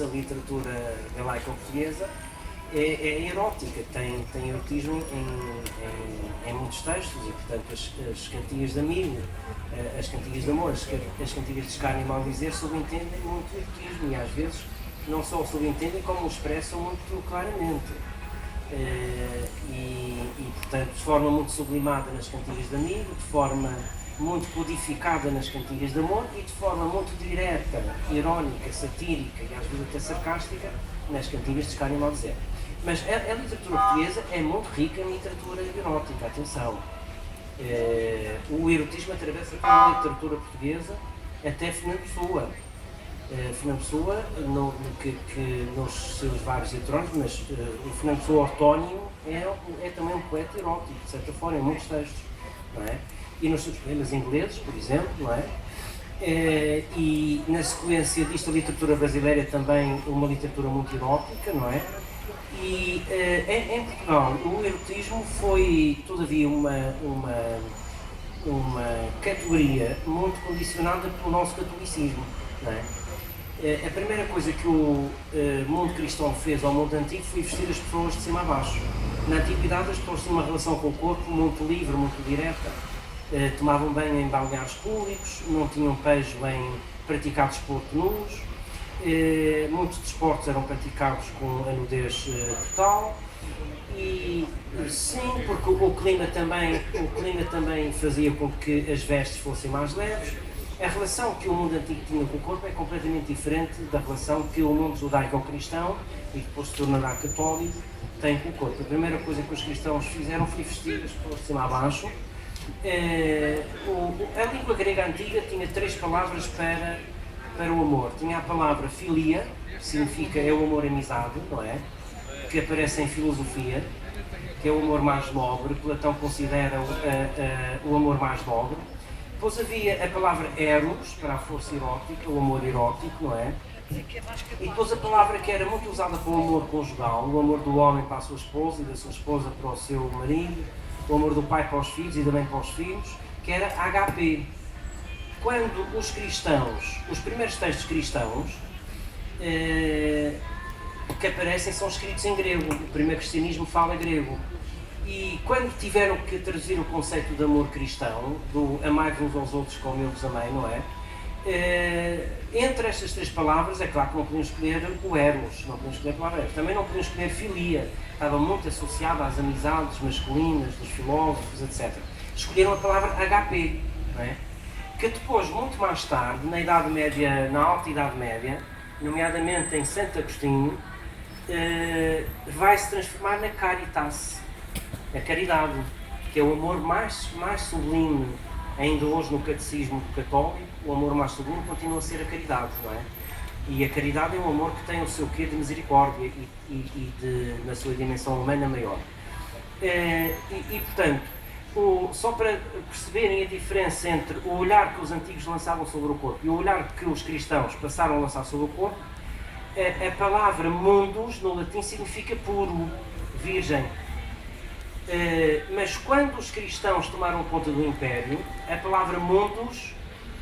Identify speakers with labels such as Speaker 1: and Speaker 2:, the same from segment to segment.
Speaker 1: A literatura galaica portuguesa é erótica, tem erotismo em muitos textos e, portanto, as cantigas de amigo, as cantigas de amor, as cantigas de escárnio e mal dizer subentendem muito erotismo e, às vezes, não só subentendem como o expressam muito claramente. Portanto, de forma muito sublimada nas cantigas de amigo, de forma muito codificada nas cantigas de amor e de forma muito direta, irónica, satírica e às vezes até sarcástica nas cantigas de escárnio e mal dizer. Mas a literatura portuguesa é muito rica em literatura erótica, atenção. O erotismo atravessa pela literatura portuguesa até Fernando Pessoa. Fernando Pessoa, nos seus vários heterónimos, mas o Fernando Pessoa ortónimo é também um poeta erótico, de certa forma, em muitos textos, não é? E nos seus poemas ingleses, por exemplo, não é? E na sequência disto, a literatura brasileira é também uma literatura muito erótica, não é? E em Portugal, o erotismo foi, todavia, uma categoria muito condicionada pelo nosso catolicismo, não é? A primeira coisa que o mundo cristão fez ao mundo antigo foi vestir as pessoas de cima a baixo. Na antiguidade, as pessoas tinham uma relação com o corpo muito livre, muito direta. Tomavam banho em balneários públicos, não tinham pejo em praticar desporto nus, muitos desportos eram praticados com a nudez total e sim, porque o clima também fazia com que as vestes fossem mais leves. A relação que o mundo antigo tinha com o corpo é completamente diferente da relação que o mundo judaico-cristão e depois se tornará católico tem com o corpo. A primeira coisa que os cristãos fizeram foi vestir as pessoas de cima a baixo. A língua grega antiga tinha 3 palavras para o amor. Tinha a palavra filia, que significa é o amor amizade, não é? Que aparece em filosofia, que é o amor mais nobre. Platão considera o amor mais nobre. Depois havia a palavra eros, para a força erótica, o amor erótico, não é? E depois a palavra que era muito usada para o amor conjugal, o amor do homem para a sua esposa e da sua esposa para o seu marido, o amor do pai para os filhos e também para os filhos, que era HP. Quando os cristãos, os primeiros textos cristãos que aparecem são escritos em grego, o primeiro cristianismo fala grego. E quando tiveram que traduzir o conceito de amor cristão, do amai-vos uns aos outros como eu vos amei, não é? Entre estas 3 palavras, é claro que não podiam escolher o eros, não podiam escolher a palavra eros, também não podiam escolher filia, estava muito associada às amizades masculinas, dos filósofos, etc. Escolheram a palavra HP, não é? Que depois, muito mais tarde, na Idade Média, na Alta Idade Média, nomeadamente em Santo Agostinho, vai se transformar na caritas, a caridade, que é o amor mais sublime, ainda hoje no catecismo católico, o amor mais sublime continua a ser a caridade, não é? E a caridade é um amor que tem o seu quê de misericórdia e na sua dimensão humana maior. Portanto, só para perceberem a diferença entre o olhar que os antigos lançavam sobre o corpo e o olhar que os cristãos passaram a lançar sobre o corpo, a palavra mundus no latim significa puro, virgem. Mas quando os cristãos tomaram conta do Império, a palavra mundus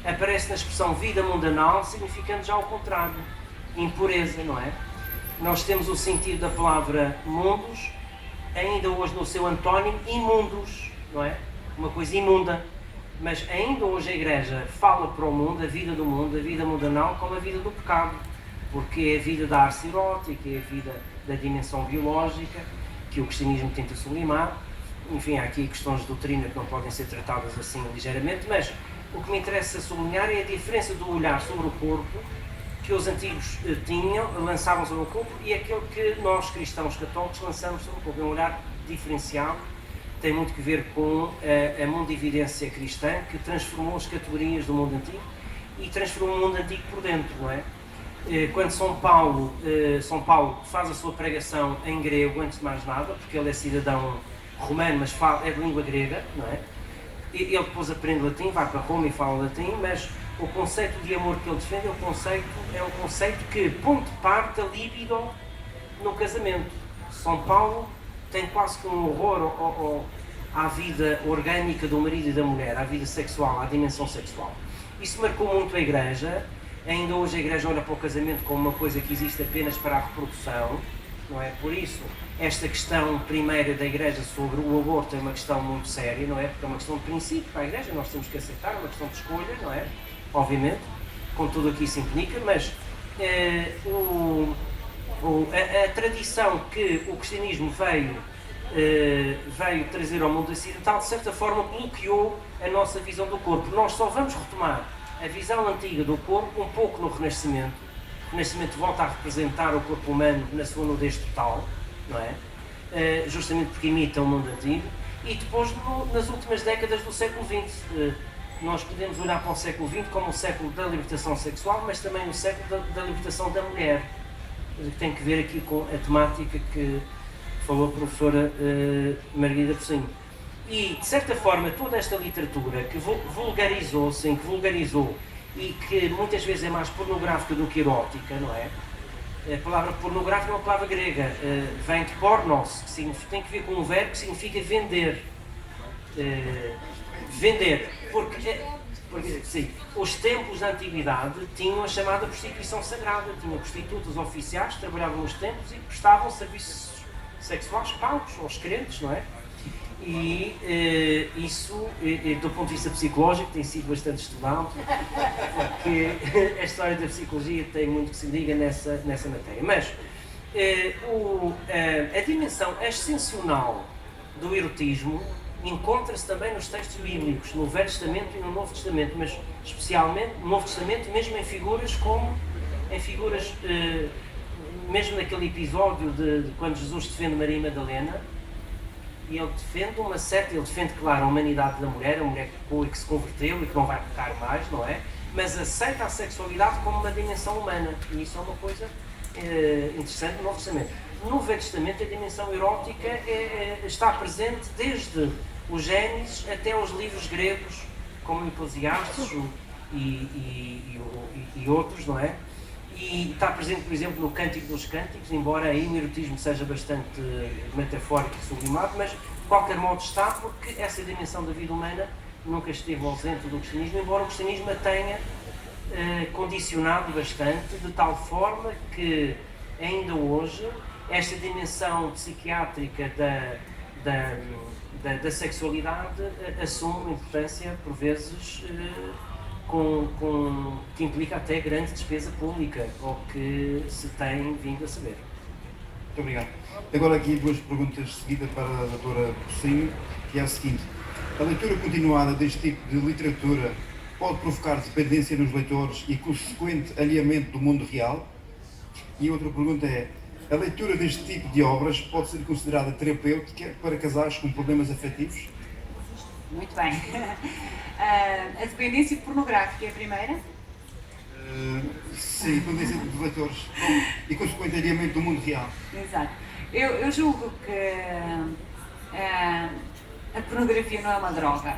Speaker 1: aparece na expressão vida mundanal, significando já o contrário, impureza, não é? Nós temos o sentido da palavra mundus, ainda hoje no seu antónimo, imundus, não é? Uma coisa imunda. Mas ainda hoje a Igreja fala para o mundo, a vida do mundo, a vida mundanal, como a vida do pecado, porque é a vida da arte erótica, é a vida da dimensão biológica, que o cristianismo tenta sublimar. Enfim, há aqui questões de doutrina que não podem ser tratadas assim ligeiramente, mas o que me interessa sublinhar é a diferença do olhar sobre o corpo que os antigos lançavam sobre o corpo e aquele que nós, cristãos católicos, lançamos sobre o corpo. É um olhar diferenciado, tem muito que ver com a mundividência cristã, que transformou as categorias do mundo antigo e transformou o mundo antigo por dentro, não é? Quando São Paulo faz a sua pregação em grego, antes de mais nada, porque ele é cidadão romano, mas é de língua grega, não é? Ele depois aprende latim, vai para Roma e fala latim, mas o conceito de amor que ele defende é um conceito que ponto parte a libido no casamento. São Paulo tem quase que um horror à vida orgânica do marido e da mulher, à vida sexual, à dimensão sexual. Isso marcou muito a Igreja Ainda hoje a Igreja olha para o casamento como uma coisa que existe apenas para a reprodução, não é? Por isso, esta questão primeira da Igreja sobre o aborto é uma questão muito séria, não é? Porque é uma questão de princípio para a Igreja, nós temos que aceitar, é uma questão de escolha, não é? Obviamente, com tudo o que isso implica, mas a tradição que o cristianismo veio trazer ao mundo ocidental, de certa forma, bloqueou a nossa visão do corpo. Nós só vamos retomar a visão antiga do corpo um pouco no Renascimento. O Renascimento volta a representar o corpo humano na sua nudez total, não é? Justamente porque imita o mundo antigo. E depois, nas últimas décadas do século XX, nós podemos olhar para o século XX como o século da libertação sexual, mas também o século da libertação da mulher, que tem que ver aqui com a temática que falou a professora Margarida Focinho. E, de certa forma, toda esta literatura que vulgarizou e que muitas vezes é mais pornográfica do que erótica, não é? A palavra pornográfica é uma palavra grega, vem de pornos, que tem que ver com um verbo que significa vender. Porque sim, os templos da antiguidade tinham a chamada prostituição sagrada, tinham prostitutas oficiais que trabalhavam nos templos e prestavam serviços sexuais pagos aos crentes, não é? E isso, do ponto de vista psicológico, tem sido bastante estudado, porque a história da psicologia tem muito que se liga nessa matéria. Mas a dimensão ascensional do erotismo encontra-se também nos textos bíblicos, no Velho Testamento e no Novo Testamento, mas especialmente no Novo Testamento, mesmo em figuras mesmo naquele episódio de quando Jesus defende Maria Madalena, e ele defende, claro, a humanidade da mulher, a mulher que pecou e que se converteu e que não vai pecar mais, não é? Mas aceita a sexualidade como uma dimensão humana, e isso é uma coisa interessante no Novo Testamento. No Velho Testamento, a dimensão erótica está presente desde o Gênesis até os livros gregos, como Eclesiastes e outros, não é? E está presente, por exemplo, no Cântico dos Cânticos, embora aí o erotismo seja bastante metafórico e sublimado, mas de qualquer modo está, porque essa dimensão da vida humana nunca esteve ausente do cristianismo, embora o cristianismo a tenha condicionado bastante, de tal forma que ainda hoje esta dimensão psiquiátrica da sexualidade assume uma importância, por vezes, que implica até grande despesa pública, ou que se tem vindo a saber.
Speaker 2: Muito obrigado. Agora aqui duas perguntas seguidas para a doutora Focinho, que é a seguinte: a leitura continuada deste tipo de literatura pode provocar dependência nos leitores e consequente alinhamento do mundo real? E outra pergunta é: a leitura deste tipo de obras pode ser considerada terapêutica para casais com problemas afetivos?
Speaker 3: Muito bem. A dependência pornográfica é a primeira?
Speaker 2: Sim, dependência dos leitores e consequente alinhamento do mundo real.
Speaker 3: Exato. Eu julgo que a pornografia não é uma droga.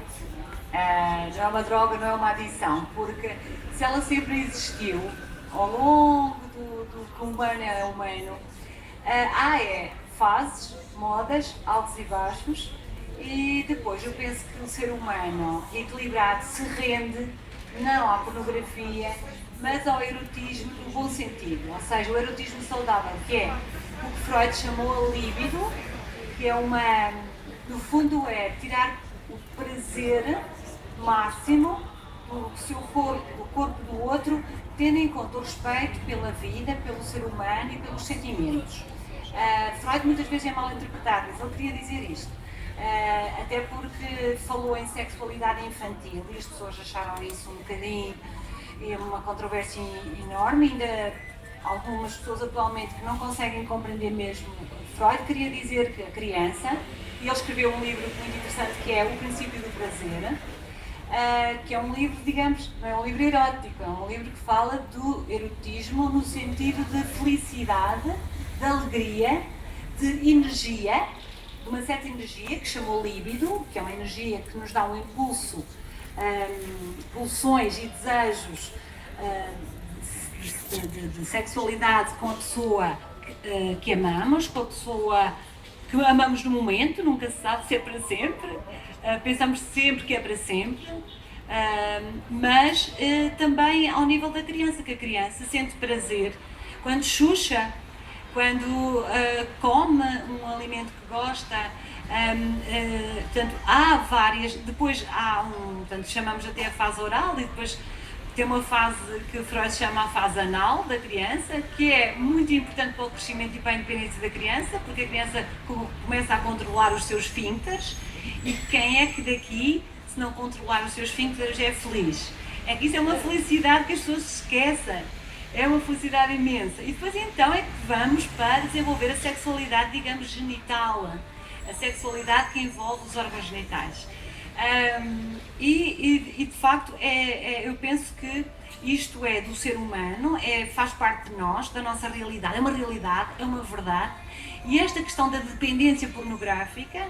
Speaker 3: Não é uma droga, não é uma adição, porque se ela sempre existiu ao longo do que o humano é humano, há fases, modas, altos e baixos, e depois eu penso que o ser humano equilibrado se rende não à pornografia, mas ao erotismo no bom sentido, ou seja, o erotismo saudável, que é o que Freud chamou a libido, que é no fundo é tirar o prazer máximo do seu corpo, do corpo do outro, tendo em conta o respeito pela vida, pelo ser humano e pelos sentimentos. Freud muitas vezes é mal interpretado, mas ele queria dizer isto. Até porque falou em sexualidade infantil e as pessoas acharam isso um bocadinho uma controvérsia enorme. Ainda algumas pessoas atualmente que não conseguem compreender mesmo. Freud queria dizer que a criança, e ele escreveu um livro muito interessante que é O Princípio do Prazer, que é um livro, digamos, não é um livro erótico, é um livro que fala do erotismo no sentido de felicidade, de alegria, de energia, de uma certa energia que chamou libido, que é uma energia que nos dá um impulso, pulsões e desejos de sexualidade com a pessoa que amamos, com a pessoa que amamos no momento, nunca se sabe se é para sempre, pensamos sempre que é para sempre, mas também ao nível da criança, que a criança sente prazer quando chucha, quando come um alimento que gosta. Portanto, há várias, depois há portanto, chamamos até a fase oral, e depois tem uma fase que Freud chama a fase anal da criança, que é muito importante para o crescimento e para a independência da criança, porque a criança começa a controlar os seus esfíncteres, e quem é que daqui, se não controlar os seus esfíncteres, é feliz? É que isso é uma felicidade que as pessoas se esquecem, é uma felicidade imensa. E depois então é que vamos para desenvolver a sexualidade, digamos, genital, a sexualidade que envolve os órgãos genitais. E de facto eu penso que isto é do ser humano, faz parte de nós, da nossa realidade, é uma realidade, é uma verdade. E esta questão da dependência pornográfica,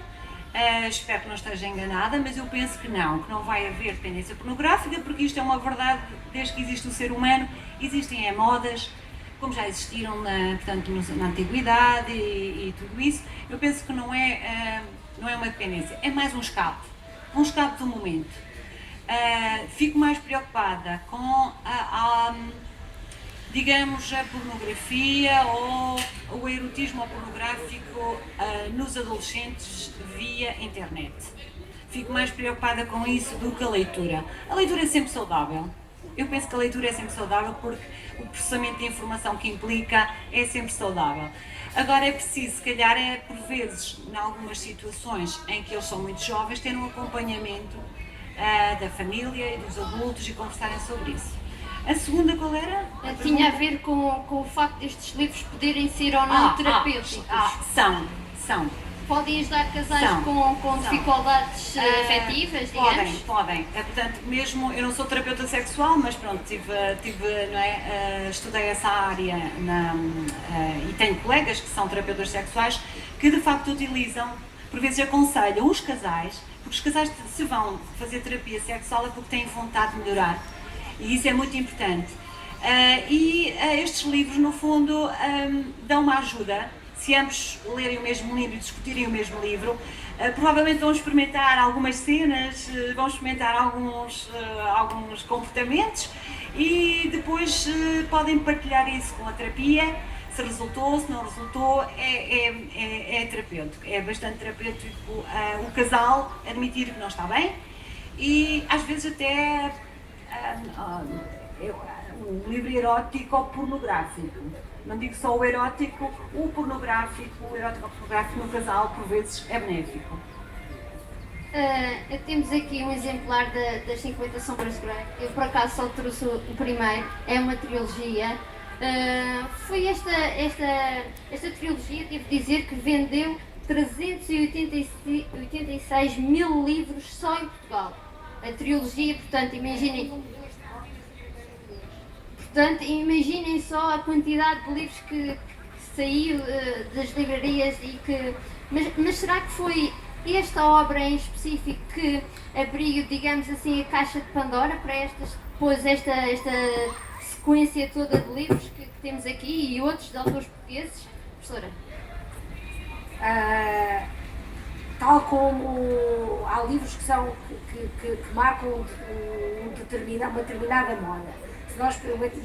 Speaker 3: espero que não esteja enganada, mas eu penso que não vai haver dependência pornográfica, porque isto é uma verdade. Desde que existe o ser humano, existem modas, como já existiram portanto, na antiguidade e tudo isso. Eu penso que não é uma dependência, é mais um escape do momento. Fico mais preocupada com digamos, a pornografia ou o erotismo pornográfico nos adolescentes via internet. Fico mais preocupada com isso do que a leitura. A leitura é sempre saudável. Eu penso que a leitura é sempre saudável porque o processamento de informação que implica é sempre saudável. Agora é preciso, se calhar, por vezes, em algumas situações em que eles são muito jovens, ter um acompanhamento da família e dos adultos e conversarem sobre isso. A segunda qual era?
Speaker 4: Tinha a ver com o facto destes livros poderem ser ou não terapêuticos.
Speaker 3: São.
Speaker 4: Podem ajudar casais com dificuldades afetivas, digamos?
Speaker 3: Podem. Portanto, mesmo, eu não sou terapeuta sexual, mas pronto, estudei essa área e tenho colegas que são terapeutas sexuais que de facto utilizam, por vezes aconselham os casais, porque os casais se vão fazer terapia sexual é porque têm vontade de melhorar, e isso é muito importante. Estes livros, no fundo, dão uma ajuda. Se ambos lerem o mesmo livro e discutirem o mesmo livro, provavelmente vão experimentar algumas cenas, vão experimentar alguns comportamentos e depois podem partilhar isso com a terapia. Se resultou, se não resultou, é terapêutico. É bastante terapêutico o casal admitir que não está bem e às vezes até um livro erótico ou pornográfico. Não digo só o erótico, o pornográfico, o erótico ou pornográfico no casal, por vezes, é benéfico.
Speaker 4: Temos aqui um exemplar das 50 Sombras de Grey. Eu, por acaso, só trouxe o primeiro. É uma trilogia. Foi esta trilogia, devo dizer, que vendeu 386 mil livros só em Portugal. A trilogia, portanto, imaginem só a quantidade de livros que saiu das livrarias mas será que foi esta obra em específico que abriu, digamos assim, a caixa de Pandora para esta sequência toda de livros que temos aqui e outros de autores portugueses? Professora?
Speaker 5: Tal como há livros que marcam uma determinada moda. E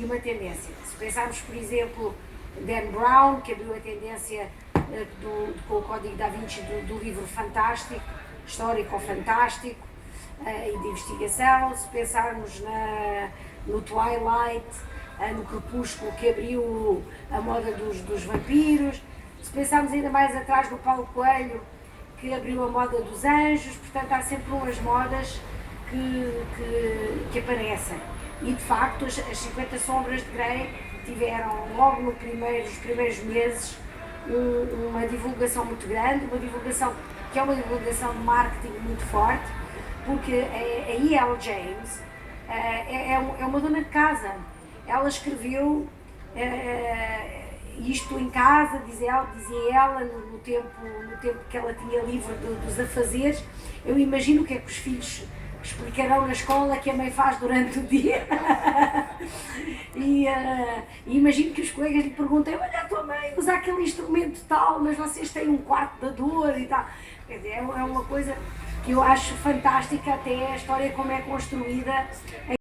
Speaker 5: uma tendência. Se pensarmos, por exemplo, Dan Brown, que abriu a tendência com o Código da Vinci do livro fantástico, histórico ou fantástico, e de investigação. Se pensarmos no Twilight, no Crepúsculo, que abriu a moda dos vampiros. Se pensarmos ainda mais atrás no Paulo Coelho, que abriu a moda dos anjos. Portanto, há sempre umas modas que aparecem. E de facto as 50 Sombras de Grey tiveram logo nos primeiros meses uma divulgação muito grande, uma divulgação que é uma divulgação de marketing muito forte, porque a E.L. James é uma dona de casa. Ela escreveu isto em casa, dizia ela, no tempo que ela tinha livre dos afazeres. Eu imagino o que é que os filhos explicarão na escola que a mãe faz durante o dia. E imagino que os colegas lhe perguntem: olha, a tua mãe usa aquele instrumento tal, mas vocês têm um quarto da dor e tal. Quer dizer, é uma coisa que eu acho fantástica até a história como é construída